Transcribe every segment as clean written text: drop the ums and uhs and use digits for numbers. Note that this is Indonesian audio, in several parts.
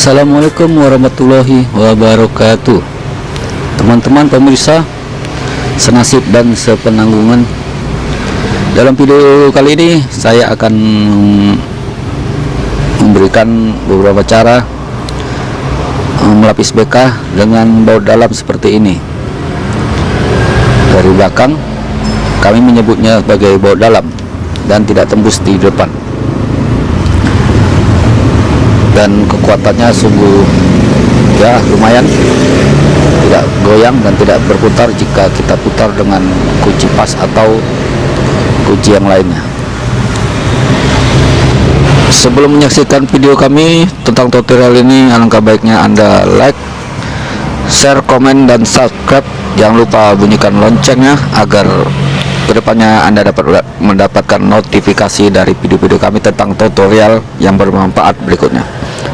Assalamualaikum warahmatullahi wabarakatuh. Teman-teman pemirsa senasib dan sepenanggungan, dalam video kali ini saya akan memberikan beberapa cara melapis BK dengan baut dalam seperti ini. Dari belakang kami menyebutnya sebagai baut dalam dan tidak tembus di depan, dan kekuatannya sungguh ya lumayan, tidak goyang dan tidak berputar jika kita putar dengan kunci pas atau kunci yang lainnya. Sebelum menyaksikan video kami tentang tutorial ini, alangkah baiknya Anda like, share, komen, dan subscribe. Jangan lupa bunyikan loncengnya agar kedepannya Anda dapat mendapatkan notifikasi dari video-video kami tentang tutorial yang bermanfaat berikutnya.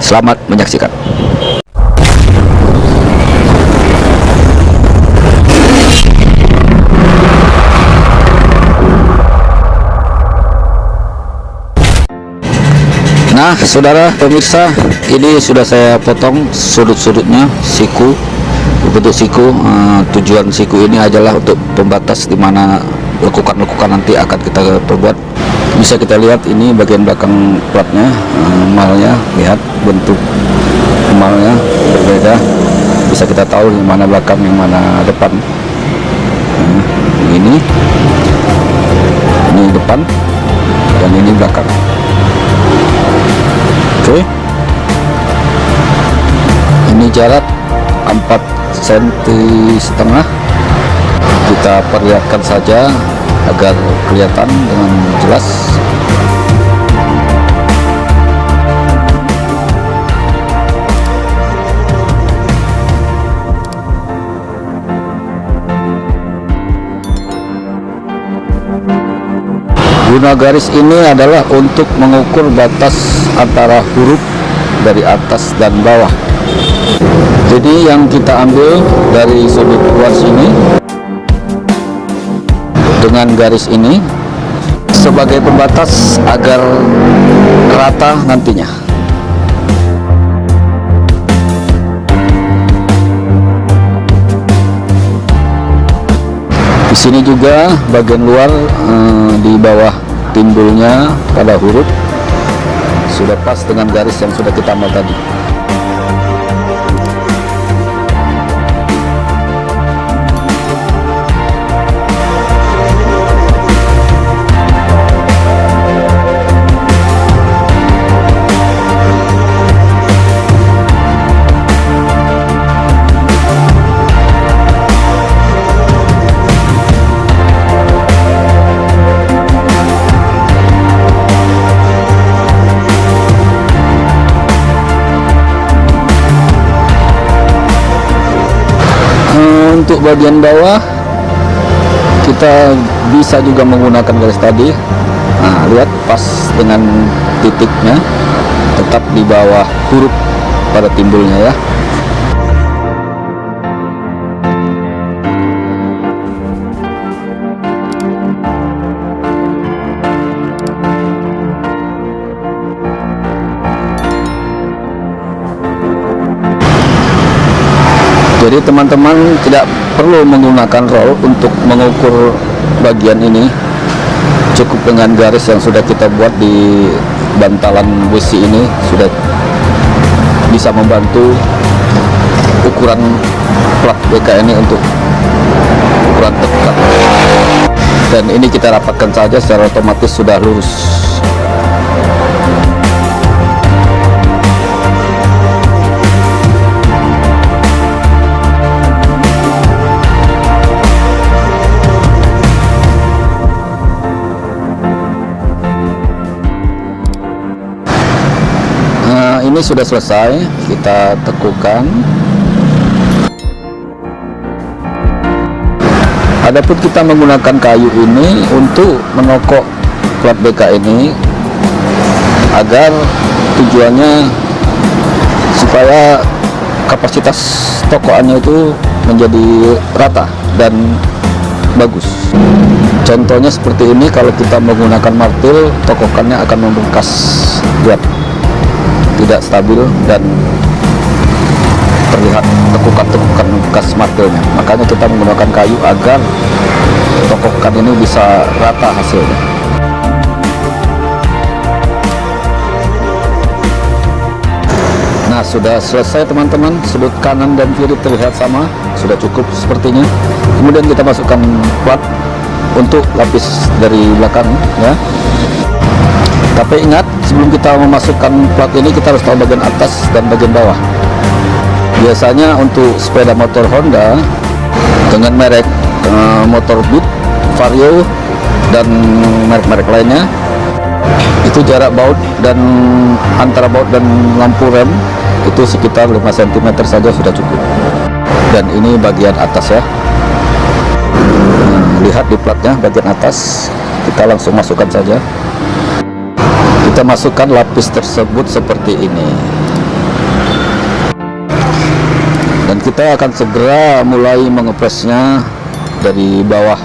Selamat menyaksikan. Nah, saudara pemirsa, ini sudah saya potong sudut-sudutnya, siku, bentuk siku. Tujuan siku ini adalah untuk pembatas di mana lekukan-lekukan nanti akan kita perbuat. Bisa kita lihat ini bagian belakang platnya, emalnya, lihat bentuk emalnya berbeda. Bisa kita tahu yang mana belakang, yang mana depan. Ini depan dan ini belakang. Oke, ini jarak 4,5 cm. Kita perlihatkan saja agar kelihatan dengan jelas. Guna garis ini adalah untuk mengukur batas antara huruf dari atas dan bawah. Jadi yang kita ambil dari sudut luar sini dengan garis ini sebagai pembatas agar rata nantinya. Di sini juga bagian luar di bawah timbulnya pada huruf sudah pas dengan garis yang sudah kita ambil tadi. Untuk bagian bawah kita bisa juga menggunakan garis tadi. Nah, lihat pas dengan titiknya tetap di bawah huruf pada timbulnya ya. Jadi teman-teman tidak perlu menggunakan roll untuk mengukur bagian ini, cukup dengan garis yang sudah kita buat di bantalan besi ini sudah bisa membantu ukuran plat BK ini untuk ukuran tepat. Dan ini kita rapatkan saja secara otomatis sudah lurus. Ini sudah selesai, kita tekukan. Adapun kita menggunakan kayu ini untuk menokok plat BK ini agar tujuannya supaya kapasitas tokoannya itu menjadi rata dan bagus. Contohnya seperti ini, kalau kita menggunakan martil, tokokannya akan membengkas. Lihat, tidak stabil dan terlihat tekukan-tekukan bekas martilnya. Makanya kita menggunakan kayu agar tokokan ini bisa rata hasilnya. Nah, sudah selesai teman-teman, sudut kanan dan kiri terlihat sama, sudah cukup sepertinya. Kemudian kita masukkan plat untuk lapis dari belakang ya. Tapi ingat, sebelum kita memasukkan plat ini kita harus tahu bagian atas dan bagian bawah. Biasanya untuk sepeda motor Honda dengan merek motor Beat, Vario dan merek-merek lainnya, itu jarak baut dan antara baut dan lampu rem itu sekitar 5 cm saja sudah cukup. Dan ini bagian atas ya. Lihat di platnya bagian atas, kita langsung masukkan saja. Kita masukkan lapis tersebut seperti ini. Dan kita akan segera mulai mengepresnya dari bawah,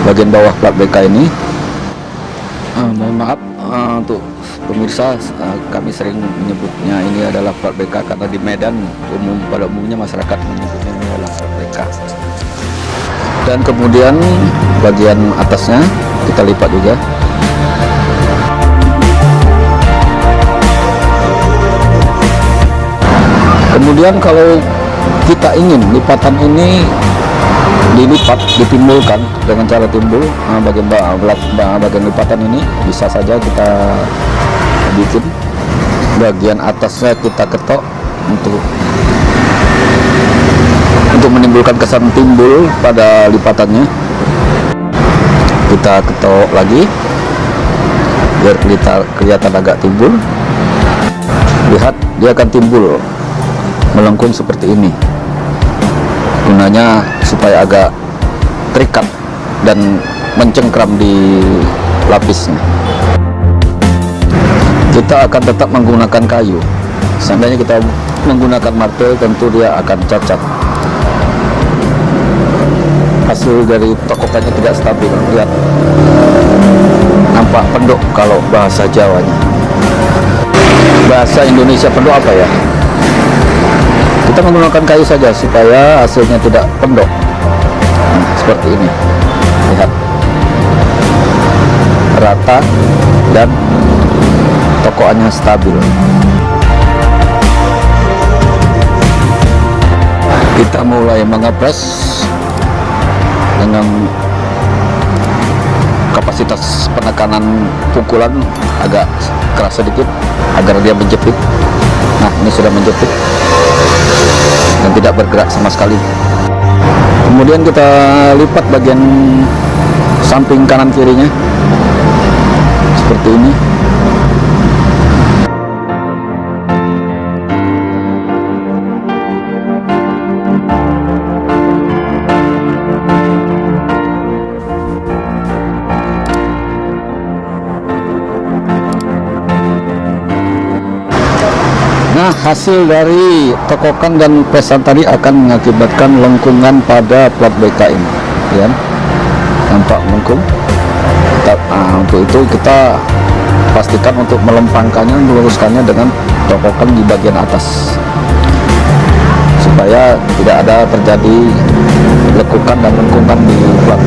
bagian bawah plat BK ini. Mohon maaf untuk pemirsa, kami sering menyebutnya ini adalah plat BK karena di Medan pada umumnya masyarakat menyebutnya ini adalah plat BK. Dan kemudian bagian atasnya kita lipat juga. Kemudian kalau kita ingin lipatan ini dilipat, ditimbulkan dengan cara timbul, bagian lipatan ini bisa saja kita bikin bagian atasnya kita ketok untuk menimbulkan kesan timbul pada lipatannya. Kita ketok lagi biar kelihatan agak timbul. Lihat, dia akan timbul melengkung seperti ini. Gunanya supaya agak terikat dan mencengkram di lapisnya. Kita akan tetap menggunakan kayu. Seandainya kita menggunakan martil, tentu dia akan cacat. Hasil dari tokokannya tidak stabil. Lihat, nampak pendok kalau bahasa Jawanya. Bahasa Indonesia pendok apa ya? Kita menggunakan kayu saja supaya hasilnya tidak pendok. Seperti ini. Lihat, rata dan tokoannya stabil. Kita mulai mengepres dengan kapasitas penekanan pukulan agak keras sedikit agar dia menjepit. Nah, ini sudah menjepit dan tidak bergerak sama sekali. Kemudian kita lipat bagian samping kanan kirinya seperti ini. Nah, hasil dari tokokan dan pesan tadi akan mengakibatkan lengkungan pada plat BK ini, ya. Nampak lengkung. Untuk itu kita pastikan untuk melempangkannya, meluruskannya dengan tokokan di bagian atas, supaya tidak ada terjadi lekukan dan lengkungan di plat.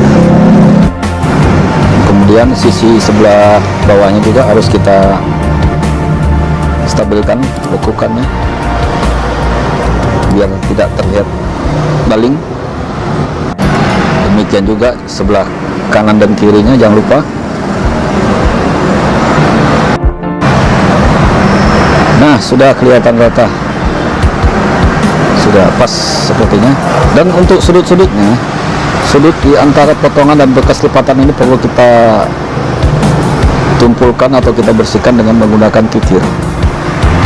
Kemudian sisi sebelah bawahnya juga harus kita stabilkan lekukannya biar tidak terlihat baling. Demikian juga sebelah kanan dan kirinya, jangan lupa. Nah, sudah kelihatan rata, sudah pas sepertinya. Dan untuk sudut-sudutnya, sudut di antara potongan dan bekas lipatan ini perlu kita tumpulkan atau kita bersihkan dengan menggunakan kikir.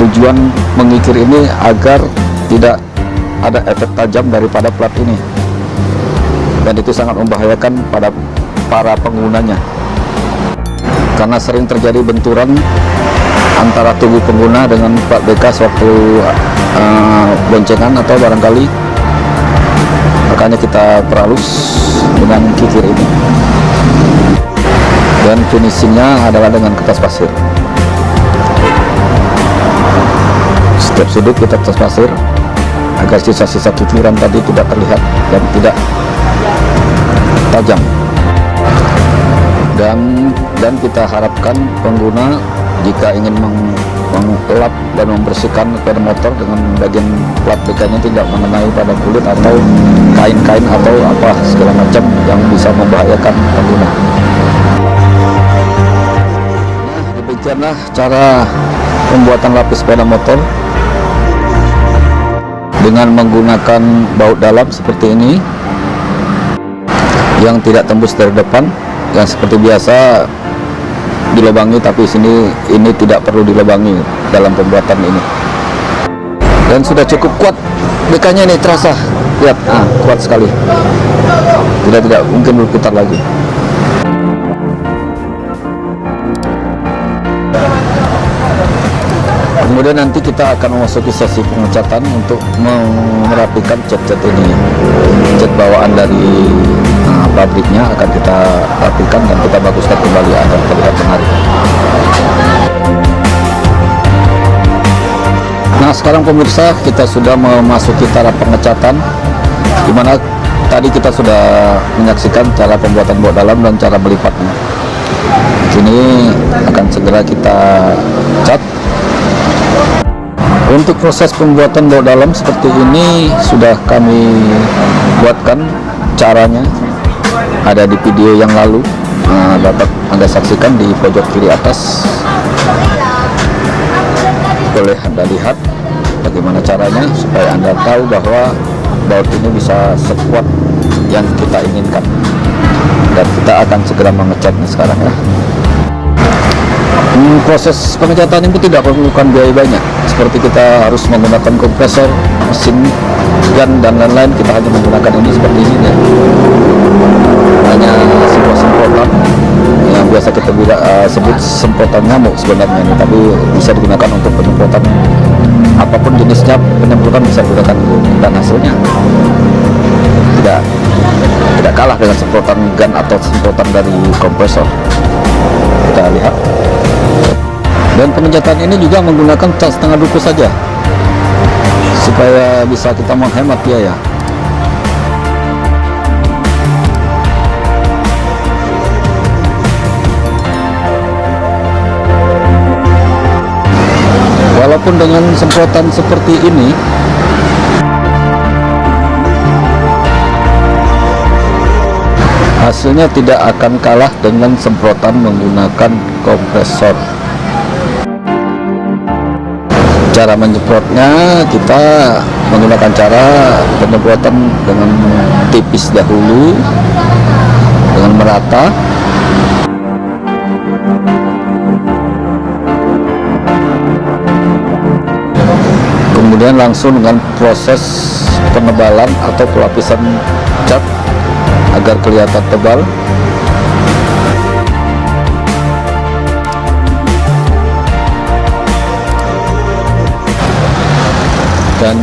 Tujuan mengikir ini agar tidak ada efek tajam daripada plat ini, dan itu sangat membahayakan pada para penggunanya karena sering terjadi benturan antara tubuh pengguna dengan plat BK sewaktu boncengan atau barangkali. Makanya kita perhalus dengan kikir ini, dan finishingnya adalah dengan kertas pasir. Setiap sudut kita tes pasir agar sisa-sisa titiran tadi tidak terlihat dan tidak tajam. Dan kita harapkan pengguna jika ingin mengelap dan membersihkan sepeda motor dengan bagian plat BK-nya tidak mengenai pada kulit atau kain-kain atau apa segala macam yang bisa membahayakan pengguna. Nah, demikianlah cara pembuatan lapis sepeda motor dengan menggunakan baut dalam seperti ini yang tidak tembus dari depan, yang seperti biasa dilubangi, tapi ini tidak perlu dilubangi dalam pembuatan ini. Dan sudah cukup kuat BK-nya ini, terasa, lihat, kuat sekali, tidak mungkin berputar lagi. Kemudian nanti kita akan memasuki sesi pengecatan untuk merapikan cat-cat ini. Cat bawaan dari pabriknya akan kita rapikan dan kita baguskan kembali agar terlihat menarik. Nah, sekarang pemirsa, kita sudah memasuki tahap pengecatan, di mana tadi kita sudah menyaksikan cara pembuatan baut dalam dan cara melipatnya. Kini akan segera kita cat. Untuk proses pembuatan baut dalam seperti ini sudah kami buatkan caranya, ada di video yang lalu, dapat Anda saksikan di pojok kiri atas. Boleh Anda lihat bagaimana caranya supaya Anda tahu bahwa baut ini bisa sekuat yang kita inginkan. Dan kita akan segera mengecatnya sekarang ya. Proses pengecatan itu tidak memerlukan biaya banyak, seperti kita harus menggunakan kompresor, mesin gun dan lain-lain. Kita hanya menggunakan ini seperti ini ya. Hanya sebuah semprotan yang biasa kita sebut semprotan nyamuk sebenarnya ini, tapi bisa digunakan untuk penyemprotan apapun jenisnya, penyemprotan bisa digunakan dan hasilnya tidak kalah dengan semprotan gun atau semprotan dari kompresor. Kita lihat. Dan pengecatan ini juga menggunakan cat setengah duku saja supaya bisa kita menghemat biaya. Walaupun dengan semprotan seperti ini hasilnya tidak akan kalah dengan semprotan menggunakan kompresor. Cara menyemprotnya kita menggunakan cara penyemprotan dengan tipis dahulu dengan merata, kemudian langsung dengan proses penebalan atau pelapisan cat agar kelihatan tebal. Dan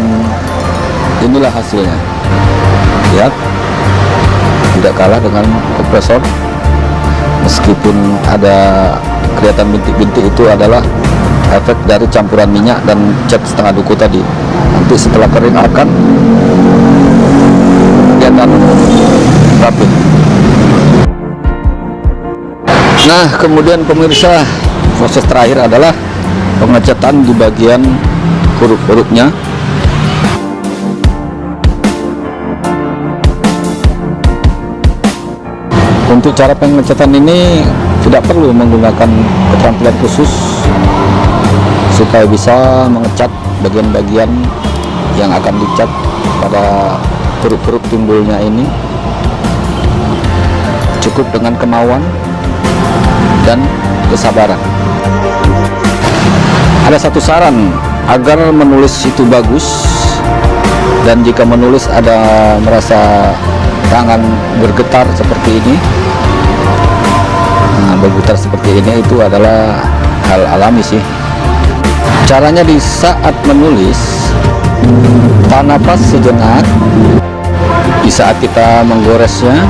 inilah hasilnya. Lihat, tidak kalah dengan kompresor. Meskipun ada kelihatan bintik-bintik, itu adalah efek dari campuran minyak dan cat setengah duku tadi. Nanti setelah kering akan kelihatan rapi. Nah, kemudian pemirsa, proses terakhir adalah pengecatan di bagian huruf-hurufnya. Untuk cara pengecatan ini tidak perlu menggunakan keterampilan khusus supaya bisa mengecat bagian-bagian yang akan dicat pada huruf-huruf timbulnya ini. Cukup dengan kemauan dan kesabaran. Ada satu saran agar menulis itu bagus, dan jika menulis ada merasa tangan bergetar seperti ini, bergetar seperti ini, itu adalah hal alami sih. Caranya di saat menulis, tahan napas sejenak di saat kita menggoresnya,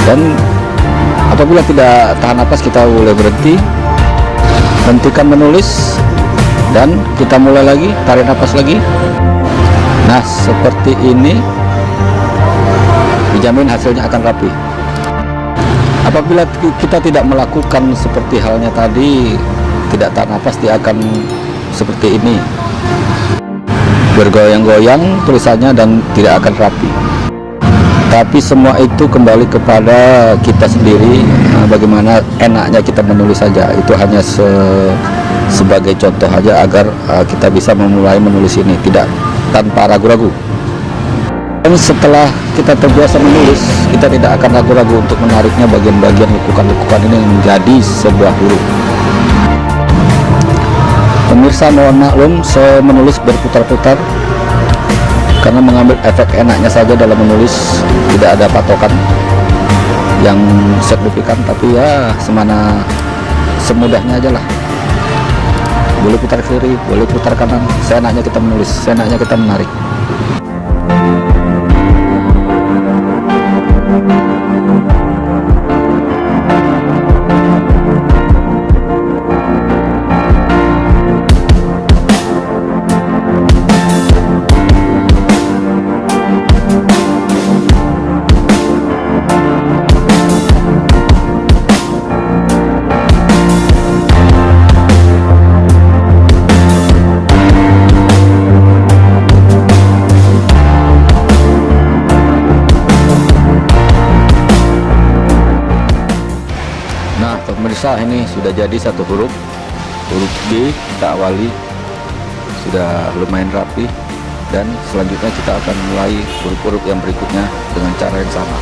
dan apabila tidak tahan napas kita boleh berhenti, hentikan menulis, dan kita mulai lagi, tarik nafas lagi. Nah, seperti ini dijamin hasilnya akan rapi. Apabila kita tidak melakukan seperti halnya tadi, tidak tarik nafas, dia akan seperti ini, bergoyang-goyang tulisannya dan tidak akan rapi. Tapi semua itu kembali kepada kita sendiri, bagaimana enaknya kita menulis saja. Itu hanya sebagai contoh aja agar kita bisa memulai menulis ini tidak tanpa ragu-ragu. Dan setelah kita terbiasa menulis, kita tidak akan ragu-ragu untuk menariknya bagian-bagian lekukan-lekukan ini menjadi sebuah huruf. Pemirsa mohon maklum, saya menulis berputar-putar karena mengambil efek enaknya saja dalam menulis, tidak ada patokan yang signifikan, tapi ya semudahnya aja lah. Boleh putar kiri, boleh putar kanan, seenaknya kita menulis, seenaknya kita menarik. Nah pemirsa, ini sudah jadi satu huruf G, kita awali sudah lumayan rapi, dan selanjutnya kita akan mulai huruf-huruf yang berikutnya dengan cara yang sama.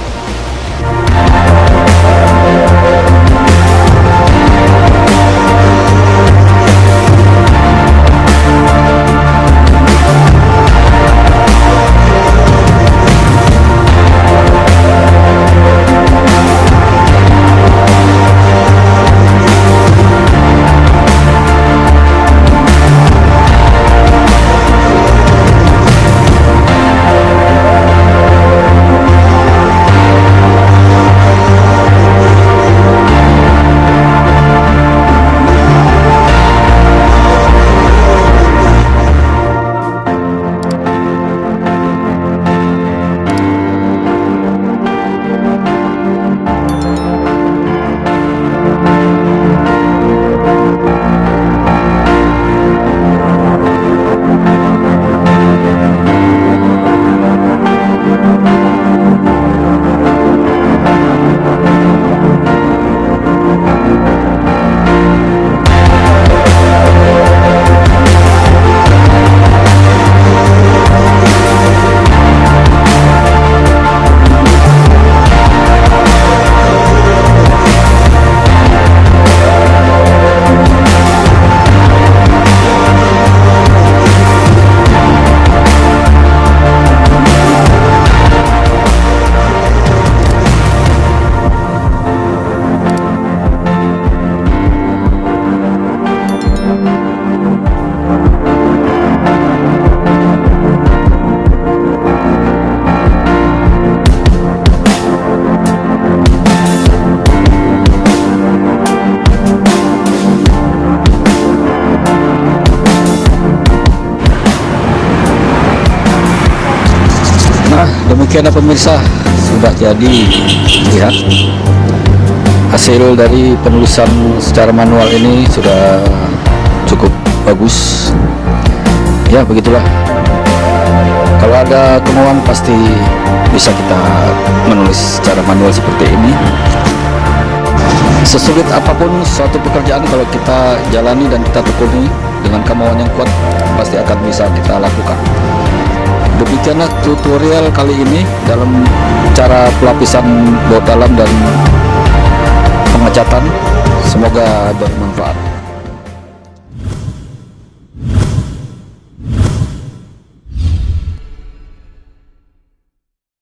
Demikianlah pemirsa, sudah jadi. Lihat hasil dari penulisan secara manual ini sudah cukup bagus. Ya begitulah, kalau ada kemauan pasti bisa kita menulis secara manual seperti ini. Sesulit apapun suatu pekerjaan, kalau kita jalani dan kita tekuni dengan kemauan yang kuat, pasti akan bisa kita lakukan. Demikianlah tutorial kali ini dalam cara pelapisan baut dalam dan pengecatan. Semoga bermanfaat.